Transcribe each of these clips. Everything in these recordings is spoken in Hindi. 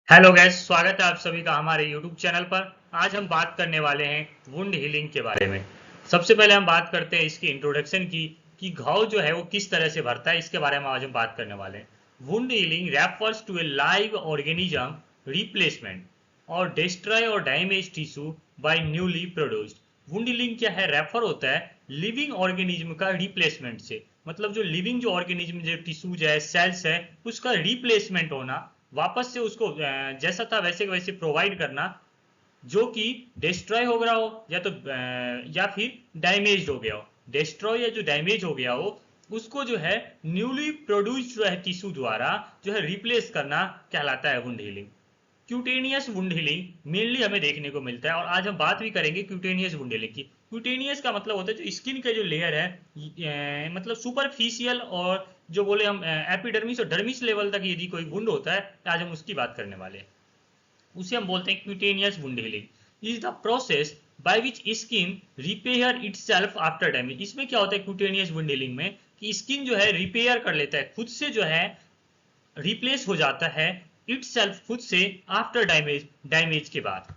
हेलो गैस, स्वागत है आप सभी का हमारे यूट्यूब चैनल पर। आज हम बात करने वाले हैं वुंड हीलिंग के बारे में। सबसे पहले हम बात करते हैं इसकी इंट्रोडक्शन की कि घाव जो है वो किस तरह से भरता है। इसके बारे में आज हम बात करने वाले हैं। Wound healing refers to a live organism replacement और डिस्ट्रॉय और damage tissue by newly produced. Wound healing क्या है? रेफर होता है लिविंग ऑर्गेनिज्म का रिप्लेसमेंट से। मतलब जो लिविंग जो ऑर्गेनिज्म जो टिश्यूज है, सेल्स है, उसका रिप्लेसमेंट होना, वापस से उसको जैसा था वैसे वैसे प्रोवाइड करना, जो कि डिस्ट्रॉय हो गया हो या तो या फिर डैमेज हो गया हो। डिस्ट्रॉय या जो डैमेज हो गया हो उसको जो है न्यूली प्रोड्यूस्ड जो है टिश्यू द्वारा जो है रिप्लेस करना कहलाता है wound healing. Cutaneous wound healing mainly हमें देखने को मिलता है और आज हम बात भी करेंगे क्यूटेनियस वुंड हीलिंग की। क्यूटेनियस का मतलब होता है जो स्किन का जो लेयर है, मतलब सुपरफिशियल, और जो बोले हम एपिडर्मिस और डर्मिस लेवल तक यदि कोई वुंड होता है, आज हम उसकी बात करने वाले हैं। उसे हम बोलते हैं cutaneous wound healing. Is the process by which skin repair itself after damage. इसमें क्या होता है क्यूटेनियस वुंड हीलिंग में कि स्किन जो है रिपेयर कर लेता है, खुद से जो है रिप्लेस हो जाता है इट सेल्फ, खुद से, आफ्टर डैमेज, डैमेज के बाद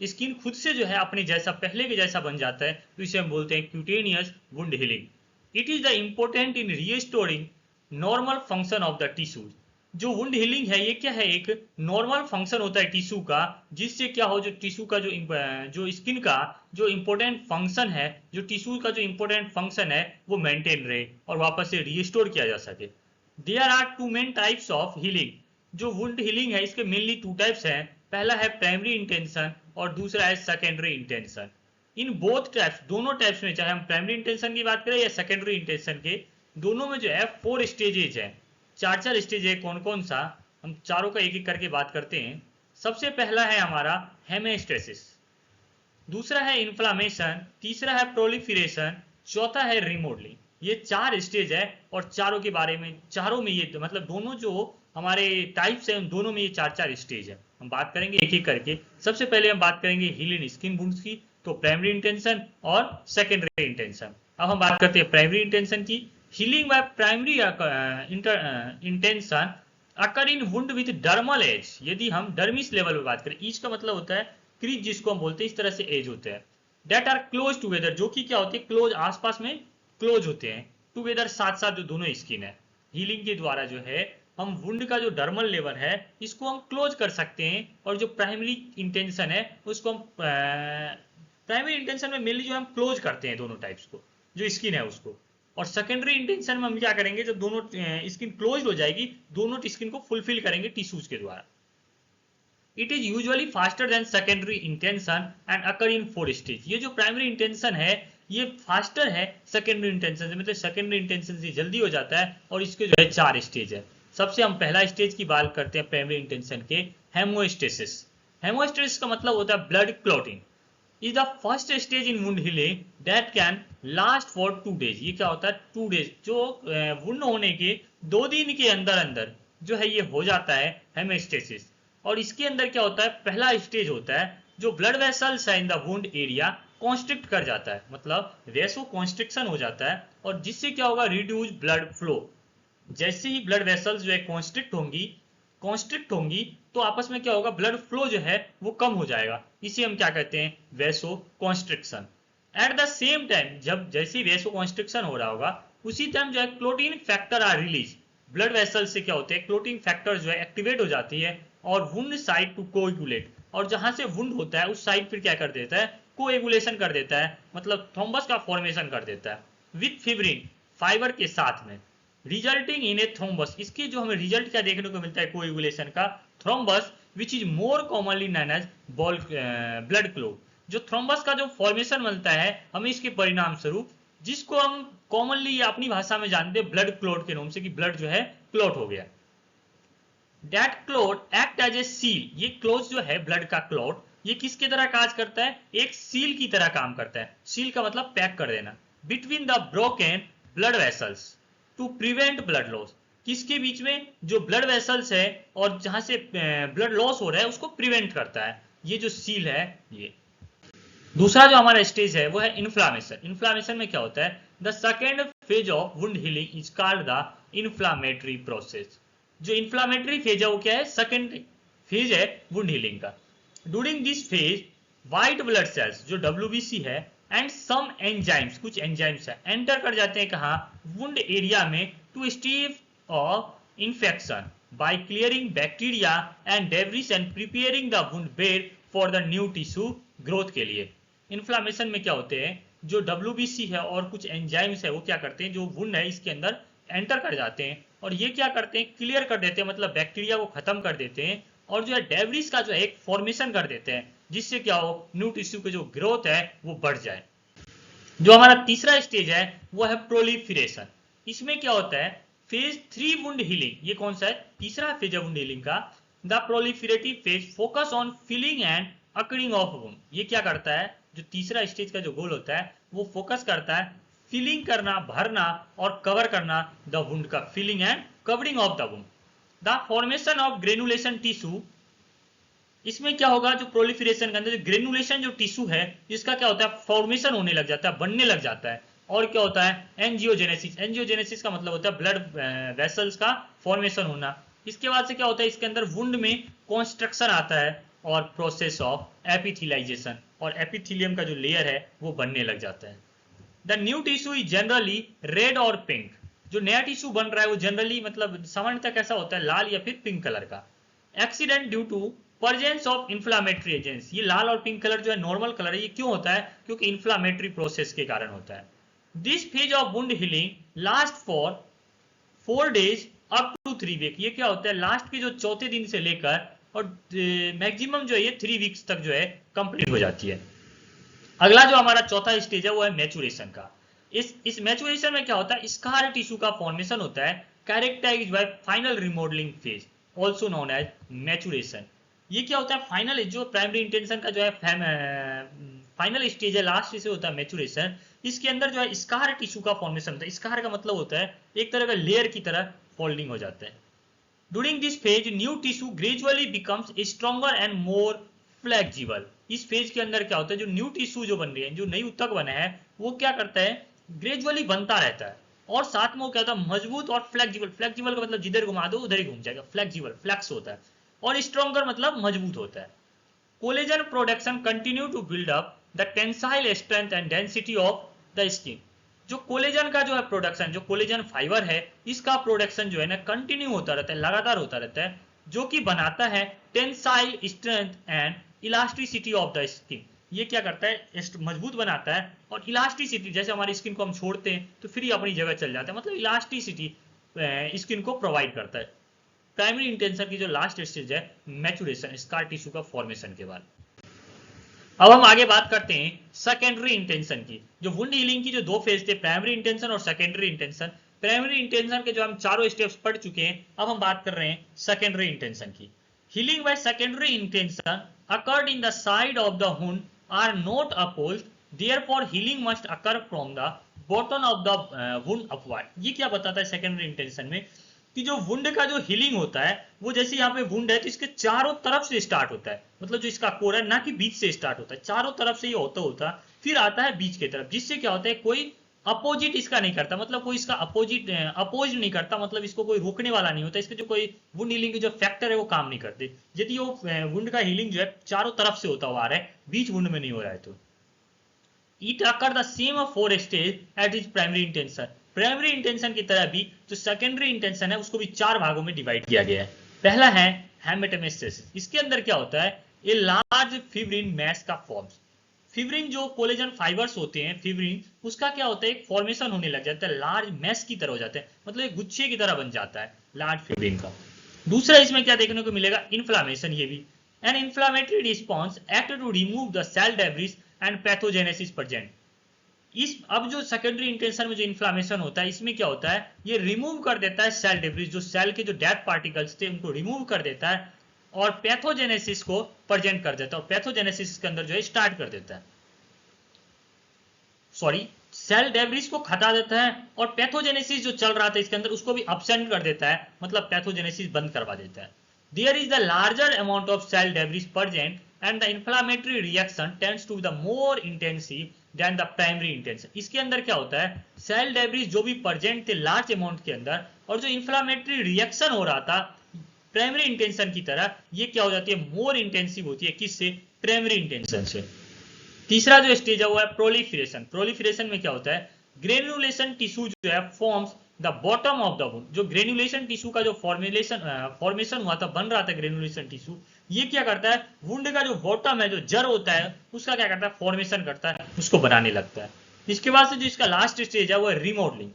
स्किन खुद से जो है अपने जैसा पहले के जैसा बन जाता है, तो इसे हम बोलते हैं cutaneous wound healing. It is the important in restoring normal function of the tissues. जो वुंड हीलिंग है ये क्या है? एक नॉर्मल फंक्शन होता है टिश्यू का, जिससे क्या हो, जो टिश्यू का जो स्किन का जो इंपॉर्टेंट फंक्शन है, जो टिश्यू का जो इंपॉर्टेंट फंक्शन है वो मेंटेन रहे और वापस से रिस्टोर किया जा सके। There are two main types of healing. जो वुंड हीलिंग है इसके मेनली टू टाइप्स हैं। पहला है प्राइमरी इंटेंशन और दूसरा है secondary intention. In both types, दोनों टाइप्स में, चाहे हम प्राइमरी इंटेंशन की बात करें या सेकेंडरी इंटेंशन के, दोनों में जो है 4 स्टेजेज है। चार चार स्टेज है। कौन कौन सा? हम चारों का एक एक करके बात करते हैं। सबसे पहला है हमारा हेमेस्टेसिस, दूसरा है इन्फ्लामेशन, तीसरा है प्रोलिफरेशन, चौथा है रिमोडलिंग। ये 4 स्टेज है और चारों के बारे में, चारों में ये मतलब दोनों जो हमारे टाइप्स हैं उन दोनों में ये 4 4 स्टेज है। हम बात करेंगे एक एक करके। सबसे पहले हम बात करेंगे हीलिंग स्किन वुंड्स की, तो प्राइमरी इंटेंशन और सेकेंडरी इंटेंशन। अब हम बात करते हैं प्राइमरी इंटेंशन की। Healing by primary intention occur in wound with dermal edge. यदि हम डर्मिस लेवल में बात करें, ईज का मतलब होता है क्रीज, जिसको हम बोलते हैं, इस तरह से एज होते हैं। डेट आर क्लोज टूगेदर, जो कि क्या होते हैं, क्लोज, आसपास में क्लोज होते हैं, टूगेदर, साथ साथ जो दोनों स्किन है। हीलिंग के द्वारा जो है हम वुंड का जो डर्मल लेवल है इसको हम क्लोज कर सकते हैं, और जो प्राइमरी इंटेंशन है उसको हम प्राइमरी इंटेंशन में मेनली जो हम क्लोज करते हैं दोनों टाइप्स को, जो स्किन है उसको। और सेकेंडरी इंटेंशन में हम क्या करेंगे, जब दोनों स्किन क्लोज हो जाएगी, दोनों स्किन को फुलफिल करेंगे टिश्यूज के द्वारा। It is usually faster than secondary intention and occur in 4 stage. ये जो प्राइमरी इंटेंशन है ये फास्टर है सेकेंडरी इंटेंशन से, मतलब सेकेंडरी इंटेंशन से जल्दी हो जाता है, और इसके जो है 4 स्टेज है। सबसे हम पहला स्टेज की बात करते हैं प्राइमरी इंटेंशन के, हेमोस्टेसिस। हेमोस्टेसिस का मतलब होता है blood clotting. Is the first stage in wound healing that can last for 2 days. ये क्या होता है? 2 डेज, जो वुंड होने के 2 दिन के अंदर अंदर जो है ये हो जाता है हेमोस्टेसिस। और इसके अंदर क्या होता है? पहला स्टेज होता है जो ब्लड वेसल्स है in the wound area constrict कर जाता है, मतलब वेसो कॉन्स्ट्रिक्शन हो जाता है, और जिससे क्या होगा? Reduce blood flow. जैसे ही ब्लड वेसल्स जो है कॉन्स्ट्रिक्ट होंगी तो आपस में क्या होगा? ब्लड फ्लो जो है वो कम हो जाएगा। इसे हम क्या कहते हैं? Vasoconstriction. At the same time, जब जैसे वेसो कॉन्स्ट्रिक्शन हो रहा होगा उसी टाइम जो है clotting factor are release. Blood vessel से क्या होते हैं? क्लोटीन फैक्टर जो है एक्टिवेट हो जाती है, और वुंड साइड टू कोएगुलेट, और जहां से वुंड होता है उस साइड फिर क्या कर देता है? कोएगुलेशन कर देता है, मतलब थ्रोम्बस का फॉर्मेशन कर देता है विथ फिब्रिन, फाइबर के साथ में, रिजल्टिंग इन ए थ्रोम्बस। इसके जो हमें रिजल्ट क्या देखने को मिलता है कोएगुलेशन का? Thrombus, which is more commonly known as blood clot. जो थ्रोम्बस का जो फॉर्मेशन मिलता है हमें इसके परिणाम स्वरूप, जिसको हम कॉमनली अपनी भाषा में जानते हैं ब्लड क्लॉट के नाम से, कि ब्लड जो है क्लॉट हो गया। That clot act as a seal. ये क्लॉट जो है ब्लड का क्लॉट, ये किसके तरह काज करता है? एक सील की तरह काम करता है। सील का मतलब पैक कर देना, between the broken blood vessels to prevent blood loss. किसके बीच में? जो ब्लड वेसल्स है और जहां से ब्लड लॉस हो रहा है उसको प्रिवेंट करता है ये जो सील है ये। दूसरा जो हमारा स्टेज है वो है इन्फ्लामेशन। इन्फ्लामेशन में क्या होता है? The second phase of wound healing is called the inflammatory process. जो इन्फ्लामेटरी फेज है वो क्या है? सेकेंड फेज है वुंड हीलिंग का। During this phase white blood cells जो WBC है एंड सम एंजाइम्स, कुछ एंजाइम्स है, एंटर कर जाते हैं कहाँ, वुंड एरिया में, to stave off infection by clearing bacteria and debris and preparing the wound bed for the new tissue growth के लिए। इन्फ्लामेशन में क्या होते हैं, जो WBC है और कुछ एंजाइम्स है वो क्या करते हैं, जो वुंड है इसके अंदर एंटर कर जाते हैं और ये क्या करते हैं, क्लियर कर देते हैं, मतलब बैक्टीरिया को खत्म कर देते हैं और जो है डेब्रिस का जो है एक फॉर्मेशन कर देते हैं, जिससे क्या हो, न्यू टिश्यू की जो ग्रोथ है वो बढ़ जाए। जो हमारा तीसरा स्टेज है वो है प्रोलिफरेशन। इसमें क्या होता है, फेज 3 वुंड हीलिंग, ये कौन सा है, तीसरा फेज है वुंड हीलिंग का। The proliferative phase focus on filling and occurring of wound. ये क्या करता है, जो तीसरा स्टेज का जो गोल होता है वो फोकस करता है फिलिंग करना, भरना और कवर करना द वुंड का, filling and covering of the wound. The formation of granulation tissue, इसमें क्या होगा, जो प्रोलिफरेशन के अंदर जो ग्रेनुलेशन जो टिश्यू है इसका क्या होता है, फॉर्मेशन होने लग जाता है, बनने लग जाता है। और क्या होता है, एंजियोजेनेसिस। एंजियोजेनेसिस का मतलब होता है ब्लड वेसल्स का फॉर्मेशन होना। इसके बाद से क्या होता है, इसके अंदर वुंड में कॉन्स्ट्रक्शन आता है और प्रोसेस ऑफ एपिथेलाइजेशन, और एपिथेलियम का जो लेयर है वो बनने लग जाता है। The new tissue is generally red और पिंक। जो नया टिश्यू बन रहा है वो जनरली, मतलब सामान्यतः कैसा होता है, लाल या फिर पिंक कलर का। Accident due to presence of inflammatory agents. ये लाल और पिंक कलर जो है नॉर्मल कलर है, ये क्यों होता है, क्योंकि इन्फ्लामेटरी प्रोसेस के कारण होता है। This phase of wound healing last for 4 days up to 3 week. ये क्या होता है, लास्ट के जो चौथे दिन से लेकर और मैक्सिमम जो है ये 3 वीक्स तक जो है कंप्लीट हो जाती है। अगला जो हमारा चौथा स्टेज है वो है मैचुरेशन का। इस मैचुरेशन में क्या होता है, स्कार टिश्यू का फॉर्मेशन होता है, characterised by final remodelling phase, also known as maturation. ये क्या होता है, फाइनल जो प्राइमरी इंटेंशन का जो है फाइनल स्टेज है, लास्ट से होता है मैचुरेशन। इसके अंदर जो है स्कार टिश्यू का फॉर्मेशन होता है। स्कार का मतलब होता है एक तरह का लेयर की तरह फोल्डिंग हो जाता है। During this phase new tissue gradually becomes stronger and more flexible. इस फेज के अंदर क्या होता है, जो न्यू टिश्यू जो बन रही है, जो नई ऊतक बना है, वो क्या करता है, ग्रेजुअली बनता रहता है और साथ में वो क्या होता है, मजबूत और फ्लेक्सिबल। फ्लेक्सिबल का मतलब जिधर घुमा दो उधर ही घूम जाएगा, फ्लेक्सिबल, फ्लेक्स होता है। और स्ट्रॉन्गर मतलब मजबूत होता है। Collagen production continue to build up the tensile strength and density of the skin. जो कोलेजन का जो है प्रोडक्शन, जो कोलेजन फाइबर है, इसका प्रोडक्शन जो है ना कंटिन्यू होता रहता है, लगातार होता रहता है, जो कि बनाता है tensile strength and elasticity of the skin. ये क्या करता है, मजबूत बनाता है और इलास्टिसिटी, जैसे हमारी स्किन को हम छोड़ते हैं तो फिर अपनी जगह चल जाता है, मतलब इलास्टिसिटी स्किन को प्रोवाइड करता है। प्राइमरी इंटेंशन की जो लास्ट स्टेज है मैचुरेशन, स्कार टिश्यू का फॉर्मेशन के बाद। अब हम आगे बात करते हैं सेकेंडरी इंटेंशन की। जो वुंड हीलिंग की जो 2 फेज थे, प्राइमरी इंटेंशन और सेकेंडरी इंटेंशन। प्राइमरी इंटेंशन के जो हम चारों स्टेप्स पढ़ चुके हैं, अब हम बात कर रहे हैं सेकेंडरी इंटेंशन की। Healing by secondary intention occurred in the side of the wound are not apposed, therefore healing must occur from the bottom of the wound upward. ये क्या बताता है सेकेंडरी इंटेंशन में, कि जो वुंड का जो हीलिंग होता है वो जैसे यहाँ पे वुंड है तो इसके चारों तरफ से स्टार्ट होता है, मतलब जो इसका कोर है ना कि बीच से स्टार्ट होता है, चारों तरफ से ये होता होता फिर आता है बीच की तरफ, जिससे क्या होता है कोई अपोजिट इसका नहीं करता, मतलब कोई इसका अपोज नहीं करता, मतलब इसको कोई रोकने वाला नहीं होता, इसके जो कोई वुंड हीलिंग के जो फैक्टर है वो काम नहीं करते, यदि वो वुंड का हीलिंग जो है चारों तरफ से होता हुआ आ रहा है, बीच वुंड में नहीं हो रहा है तो। It occur the same 4 stage at is primary intention. Primary intention की तरह भी जो सेकेंडरी इंटेंशन है उसको भी 4 भागों में डिवाइड किया गया है। पहला है हेमेटोमेस्टेसिस। इसके अंदर क्या होता है, ये लार्ज फिब्रिन मैस का फॉर्म्स। फिब्रिन जो कोलेजन फाइबर्स होते हैं, फिब्रिन उसका क्या होता है, एक फॉर्मेशन होने लग जाता है, लार्ज मैस की तरह हो जाता है, मतलब एक गुच्छे की तरह बन जाता है लार्ज फिब्रिन का। दूसरा इसमें क्या देखने को मिलेगा, इन्फ्लामेशन। ये भी an inflammatory response act to remove the cell debris and pathogenesis present. इस अब जो सेकेंडरी इंटेंशन में जो इन्फ्लामेशन होता है, इसमें क्या होता है, ये रिमूव कर देता है सेल डेब्रिस, जो सेल के जो डेड पार्टिकल्स थे उनको रिमूव कर देता है और पैथोजेनेसिस को प्रेजेंट कर देता है, और पैथोजेनेसिस के अंदर जो है स्टार्ट कर देता है, सॉरी सेल डेब्रिस को हटा देता है और पैथोजेनेसिस जो चल रहा था इसके अंदर उसको भी अब्सेंट कर देता है, मतलब पैथोजेनेसिस बंद करवा देता है। There is the larger amount of cell debris present and the inflammatory reaction tends to the more intensive than the primary intention. इसके अंदर क्या होता है, सेल डेब्रिस जो भी प्रेजेंट थे लार्ज अमाउंट के अंदर, और जो इन्फ्लामेटरी रिएक्शन हो रहा था प्राइमरी इंटेंशन की तरह ये क्या हो जाती है, मोर इंटेंसिव होती है। किससे? प्राइमरी इंटेंशन से। तीसरा जो स्टेज है वो है प्रोलिफरेशन। प्रोलिफरेशन में क्या होता है, ग्रेनुलेशन टिश्यू जो है forms the bottom of the wound. जो ग्रेनुलेशन टिश्यू का जो फॉर्मेशन हुआ था, बन रहा था ग्रेनुलेशन टिश्यू, ये क्या करता है, वुंड का जो बॉटम है, जो जड़ होता है, उसका क्या करता है, फॉर्मेशन करता है, उसको बनाने लगता है। इसके बाद से जो इसका लास्ट स्टेज है वो है रिमॉडलिंग।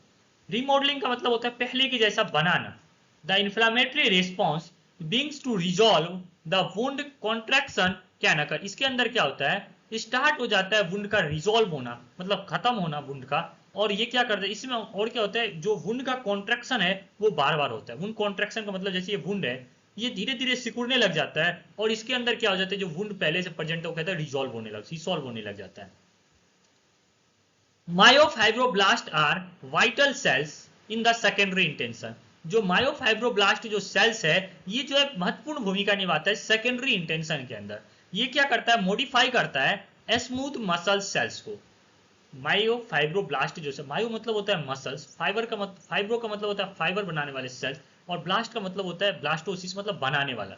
रिमॉडलिंग का मतलब होता है पहले की जैसा बनाना। The inflammatory response begins to resolve the wound contraction can occur. इसके अंदर क्या होता है, स्टार्ट हो जाता है वुंड का रिजॉल्व होना, मतलब खत्म होना वुंड का। और ये क्या करता है इसमें, और क्या होता है, जो वुंड का कॉन्ट्रैक्शन है वो बार बार होता है। वुंड कॉन्ट्रैक्शन का मतलब जैसे ये वुंड है, ये धीरे धीरे सिकुड़ने लग जाता है, और इसके अंदर क्या हो जाता है, जो वुंड पहले से प्रेजेंट है वो कहता है रिजॉल्व होने लग, रिसॉल्व होने लग जाता है। Myofibroblast are vital cells in the secondary intention. जो मायोफाइब्रोब्लास्ट जो सेल्स है, ये जो है महत्वपूर्ण भूमिका निभाता है सेकेंडरी इंटेंशन के अंदर। ये क्या करता है, मॉडिफाई करता है स्मूथ मसल सेल्स को। मायोफाइब्रोब्लास्ट जो है, मायो मतलब होता है मसल्स, फाइब्रो का मतलब होता है फाइबर बनाने वाले सेल्स, और ब्लास्ट का मतलब होता है ब्लास्टोसिस, मतलब बनाने वाला।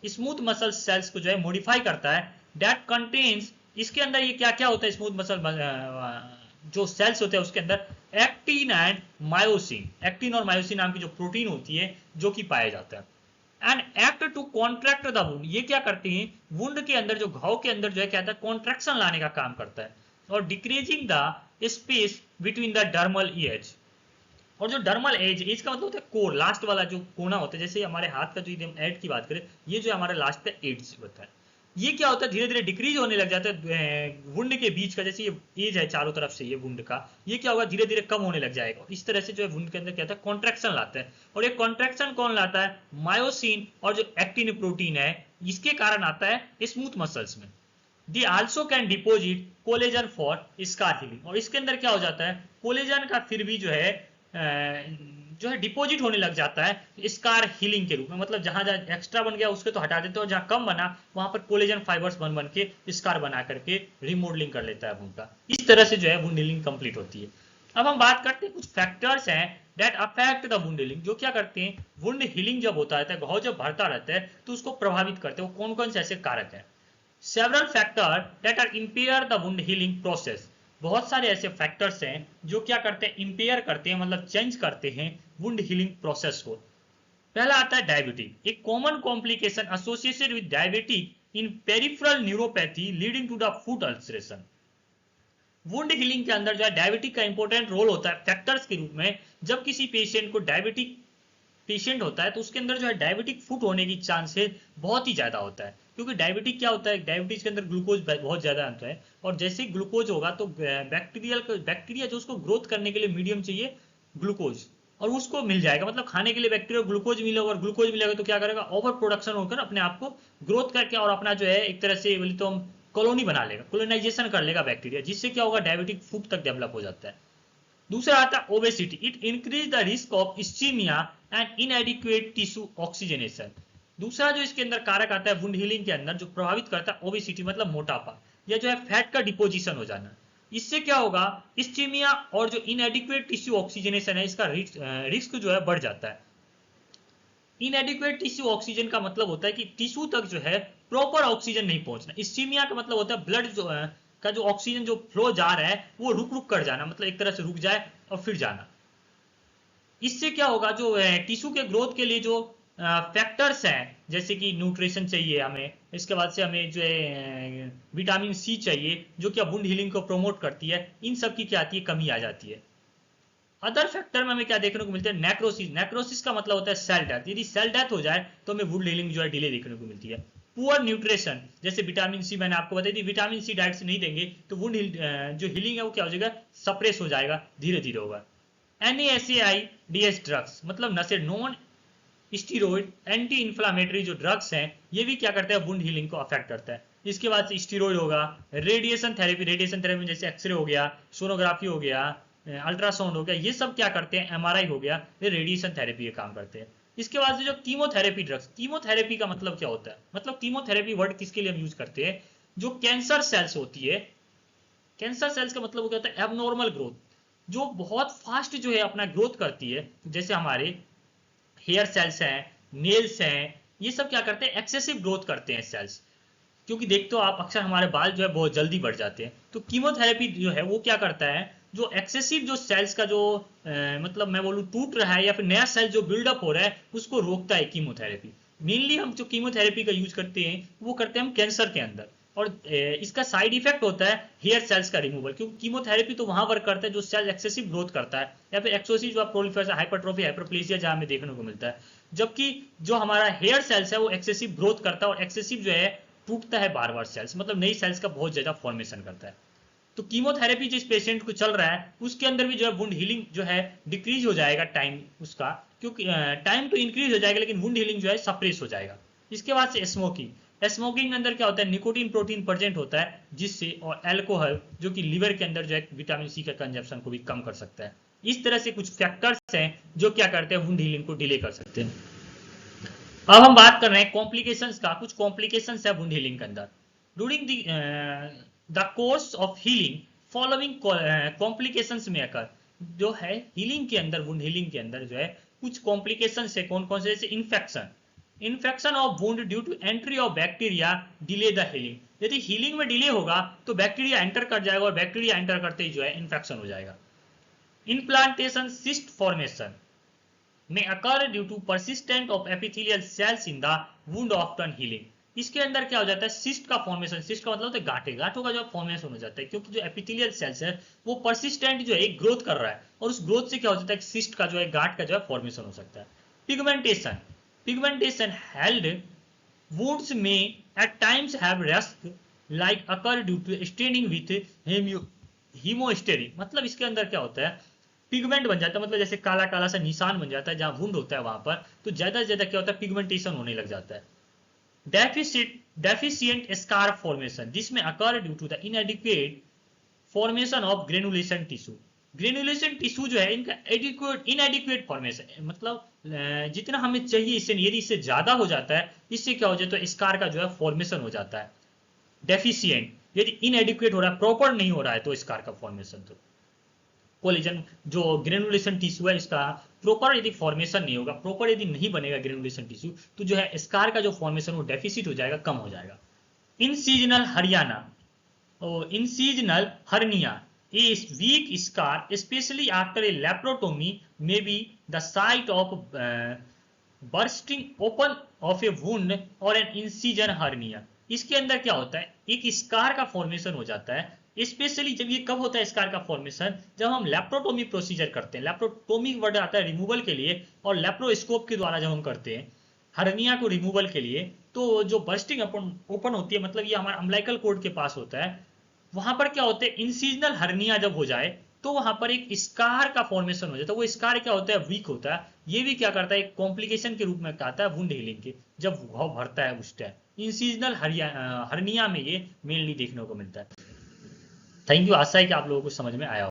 स्मूथ मसल सेल्स को जो है मॉडिफाई करता है। दैट कंटेन्स, इसके अंदर ये क्या क्या होता है, स्मूथ मसल जो सेल्स होते हैं उसके अंदर एक्टिन एंड मायोसिन, एक्टिन और मायोसिन नाम की जो प्रोटीन होती है जो कि पाया जाता है। And act to contract the wound, ये क्या करते हैं, वुंड के अंदर, जो घाव के अंदर जो है क्या है, कॉन्ट्रैक्शन लाने का काम करता है, और decreasing the space between the dermal edge. और जो डर्मल एज, एज का मतलब होता है कोर, लास्ट वाला जो कोना होता है, जैसे हमारे हाथ का जो एड की बात करें, ये जो हमारे लास्ट पे एज होता है, ये क्या होता है, धीरे धीरे डिक्रीज होने लग जाता है वुंड के बीच का। जैसे ये एज है चारों तरफ से, ये वुंड का, ये क्या होगा, धीरे धीरे कम होने लग जाएगा। इस तरह से जो है वुंड के अंदर क्या होता है, कॉन्ट्रैक्शन लाता है। और ये कॉन्ट्रैक्शन कौन लाता है, मायोसिन और जो एक्टिन प्रोटीन है, इसके कारण आता है स्मूथ मसल्स में। They also can deposit collagen for scar healing. और इसके अंदर क्या हो जाता है, कोलेजन का फिर भी जो है डिपॉजिट होने लग जाता है स्कार हीलिंग के रूप में। मतलब जहां जहां एक्स्ट्रा बन गया उसके तो हटा देते हैं, और जहां कम बना वहां पर कोलेजन फाइबर्स बन बन के स्कार बना करके रिमॉडलिंग कर लेता है वुंड का। इस तरह से जो है वुंड हीलिंग कंप्लीट होती है। अब हम बात करते हैं कुछ फैक्टर्स हैं that affect the wound healing, जो क्या करते हैं, वुंड हीलिंग जब होता रहता है, घाव जब भरता रहता है तो उसको प्रभावित करते हैं। वो कौन कौन से ऐसे कारक हैं, several factor that are impair the wound healing process. बहुत सारे ऐसे फैक्टर्स हैं जो क्या करते हैं, इंपेयर करते हैं, मतलब चेंज करते हैं वुंड हीलिंग प्रोसेस को। पहला आता है डायबिटीज, एक common complication associated with diabetic in peripheral neuropathy leading to the foot ulceration. Wound healing के अंदर जो है डायबिटिक का इंपॉर्टेंट रोल होता है फैक्टर्स के रूप में। जब किसी पेशेंट को डायबिटिक पेशेंट होता है तो उसके अंदर जो है डायबिटिक फुट होने की चांसेस बहुत ही ज्यादा होता है, क्योंकि डायबिटिक क्या होता है, डायबिटीज के अंदर ग्लूकोज बहुत ज्यादा आता है, और जैसे ही ग्लूकोज होगा तो बैक्टीरिया जो उसको ग्रोथ करने के लिए मीडियम चाहिए ग्लूकोज, और उसको मिल जाएगा। मतलब खाने के लिए बैक्टीरिया ग्लूकोज मिलेगा, और ग्लूकोज मिलेगा तो क्या करेगा, ओवर प्रोडक्शन होकर अपने आप को ग्रोथ करके और अपना जो है एक तरह से बोले तो हम कॉलोनी बना लेगा, कॉलोनाइजेशन कर लेगा बैक्टीरिया, जिससे क्या होगा, डायबिटिक फुट तक डेवलप हो जाता है। दूसरा आता है obesity, it increase the risk of ischaemia and इनएडिक्वेट tissue oxygenation. दूसरा जो इसके अंदर कारक आता है वुंड हीलिंग के अंदर जो प्रभावित करता है ओबेसिटी, मतलब मोटापा, या जो है फैट का डिपोजिशन हो जाना। इससे क्या होगा, इस्चीमिया और जो इनएडिक्वेट टिश्यू ऑक्सीजनेशन है, इसका रिस्क जो है बढ़ जाता है। इनएडिक्वेट टिश्यू ऑक्सीजन का मतलब होता है कि टिश्यू तक जो है प्रॉपर ऑक्सीजन नहीं पहुंचना। इस्चीमिया का मतलब होता है ब्लड का जो ऑक्सीजन जो फ्लो जा रहा है वो रुक रुक कर जाना, मतलब एक तरह से रुक जाए और फिर जाना। इससे क्या होगा, जो टिश्यू के ग्रोथ के लिए जो फैक्टर्स हैं, जैसे कि न्यूट्रिशन चाहिए हमें, इसके बाद से हमें जो है विटामिन सी चाहिए जो कि वुंड हीलिंग को प्रमोट करती है, इन सब की क्या आती है, कमी आ जाती है। अदर फैक्टर में हमें क्या देखने को मिलता है, नेक्रोसिस। नेक्रोसिस का मतलब होता है सेल डेथ। यदि सेल डेथ हो जाए तो हमें वुंड हीलिंग जो है डिले देखने को मिलती है। पुअर न्यूट्रिशन, जैसे विटामिन सी मैंने आपको बताई थी, विटामिन सी डाइट से नहीं देंगे तो वुंड जो हीलिंग है वो क्या हो जाएगा, सप्रेस हो जाएगा, धीरे धीरे होगा। NSAIDs ड्रग्स, मतलब नशे, नॉन स्टीरोइड एंटी इंफ्लामेटरी जो ड्रग्स हैं, ये भी क्या करते हैं, वुंड हीलिंग को अफेक्ट करता है। इसके बाद स्टीरोइड होगा, रेडिएशन थेरेपी, रेडिएशन थेरेपी जैसे एक्सरे हो गया, सोनोग्राफी हो गया, अल्ट्रासाउंड हो गया, ये सब क्या करते हैं, MRI हो गया, ये रेडिएशन थेरेपी के काम करते हैं। इसके बाद से जो कीमोथेरेपी ड्रग्स, कीमोथेरेपी का मतलब क्या होता है, मतलब कीमोथेरेपी वर्ड किसके लिए हम यूज करते हैं, जो कैंसर सेल्स होती है, कैंसर सेल्स का मतलब क्या होता है, एबनॉर्मल ग्रोथ, जो बहुत फास्ट जो है अपना ग्रोथ करती है, जैसे हमारे हेयर सेल्स हैं, नेल्स हैं, ये सब क्या करते हैं, एक्सेसिव ग्रोथ करते हैं सेल्स। क्योंकि देखते हो आप अक्सर हमारे बाल जो है बहुत जल्दी बढ़ जाते हैं, तो कीमोथेरेपी जो है वो क्या करता है, जो एक्सेसिव जो सेल्स का जो मतलब मैं बोलूँ टूट रहा है या फिर नया सेल जो बिल्डअप हो रहा है उसको रोकता है कीमोथेरेपी। मेनली हम जो कीमोथेरेपी का यूज करते हैं वो करते हैं हम कैंसर के अंदर, और इसका साइड इफेक्ट होता है हेयर सेल्स का रिमूवल, क्योंकि कीमोथेरेपी तो वहां वर्क करता है जो सेल एक्सेसिव ग्रोथ करता है या फिर एक्सोसिव जो प्रोलिफरेशन हाइपरट्रोफी हाइपरप्लेसिया जहां हमें देखने को मिलता है, जबकि जो हमारा हेयर सेल्स है वो एक्सेसिव ग्रोथ करता है और एक्सेसिव जो है टूटता है बार बार सेल्स, मतलब नई सेल्स का बहुत ज्यादा फॉर्मेशन करता है। तो कीमोथेरेपी जिस पेशेंट को चल रहा है उसके अंदर भी जो है वुंड हीलिंग जो है डिक्रीज हो जाएगा टाइम उसका, क्योंकि टाइम तो इंक्रीज हो जाएगा लेकिन वुंड हीलिंग जो है सप्रेस हो जाएगा। इसके बाद से स्मोकिंग, स्मोकिंग के अंदर क्या होता है, निकोटीन प्रोटीन प्रेजेंट होता है जिससे, और अल्कोहल जो कि लिवर के अंदर जो है विटामिन सी का कंजप्शन को भी कम कर सकता है। इस तरह से कुछ फैक्टर्स हैं जो क्या करते हैं वुंड हीलिंग को डिले कर सकते हैं। अब हम बात कर रहे हैं कॉम्प्लिकेशंस का, कुछ कॉम्प्लिकेशंस है वुंड हीलिंग के अंदर। During the course of healing following complications में अकर, जो है हीलिंग के अंदर, वुंड हीलिंग के अंदर जो है कुछ कॉम्प्लिकेशंस है, कौन कौन से, जैसे infection of wound due to entry of bacteria delay the healing. यदि हीलिंग में डिले होगा तो बैक्टीरिया एंटर कर जाएगा और बैक्टीरिया एंटर करते ही जो है इन्फेक्शन हो जाएगा। Implantation cyst formation may occur due to persistent of epithelial cells in the wound often healing। इसके अंदर क्या हो जाता है, सिस्ट का फॉर्मेशन, सिस्ट का मतलब होता है गांठे, गांठों का जो फॉर्मेशन हो जाता है, क्योंकि जो एपिथेलियल सेल्स है वो परसिस्टेंट जो है एक ग्रोथ कर रहा है और उस ग्रोथ से क्या हो जाता है, सिस्ट का जो है गांठ का जो है फॉर्मेशन हो सकता है। पिगमेंटेशन, पिगमेंटेशन हेल्ड वुंड्स में at times have rust like occur due to staining with haemosiderin. मतलब इसके अंदर क्या होता है, पिगमेंट बन जाता है, मतलब जैसे काला काला सा निशान बन जाता है जहां वुंड होता है वहां पर, तो ज्यादा से ज्यादा क्या होता है, पिगमेंटेशन होने लग जाता है। डेफिशिएंट स्कार फॉर्मेशन जिसमें occur due to the inadequate formation of granulation tissue. Granulation tissue जो है इनका इनएडिक्वेट फॉर्मेशन, मतलब जितना हमें चाहिए इससे, यदि इससे ज्यादा हो जाता है इससे क्या हो जाता है, स्कार का जो है फॉर्मेशन हो जाता है। डेफिशिएंट, यदि इनएडिक्वेट हो रहा है, प्रॉपर नहीं हो रहा है तो स्कार का फॉर्मेशन, तो कोलेजन जो ग्रेनुलेशन टिश्यू है इसका प्रॉपर यदि फॉर्मेशन नहीं होगा, प्रॉपर यदि नहीं बनेगा ग्रेनुलेशन टिश्यू, तो जो है स्कार का जो फॉर्मेशन वो डेफिसिट हो जाएगा, कम हो जाएगा। इंसीजनल हरियाणा और incisional hernia is weak scar especially after a laparotomy may be the site of bursting open of a wound or an incision hernia। इसके अंदर क्या होता है, एक स्कार का फॉर्मेशन हो जाता है, स्पेशली जब ये कब होता है स्कार का फॉर्मेशन, जब हम लेप्रोटोमी प्रोसीजर करते हैं। लेप्रोटोमी वर्ड आता है रिमूवल के लिए, और लेप्रोस्कोप के द्वारा जब हम करते हैं हर्निया को रिमूवल के लिए, तो जो बर्स्टिंग ओपन होती है, मतलब ये हमारा अम्बिलिकल कोर्ड के पास होता है, वहां पर क्या होता है, इंसीजनल हर्निया जब हो जाए तो वहां पर एक स्कार का फॉर्मेशन हो जाता है। वो स्कार क्या होता है, वीक होता है। ये भी क्या करता है, एक कॉम्प्लिकेशन के रूप में आता है वुंड हीलिंग के, जब घाव भरता है उस टाइम इंसीजनल हर्निया में ये मेनली देखने को मिलता है। थैंक यू, आशा है कि आप लोगों को समझ में आया हो।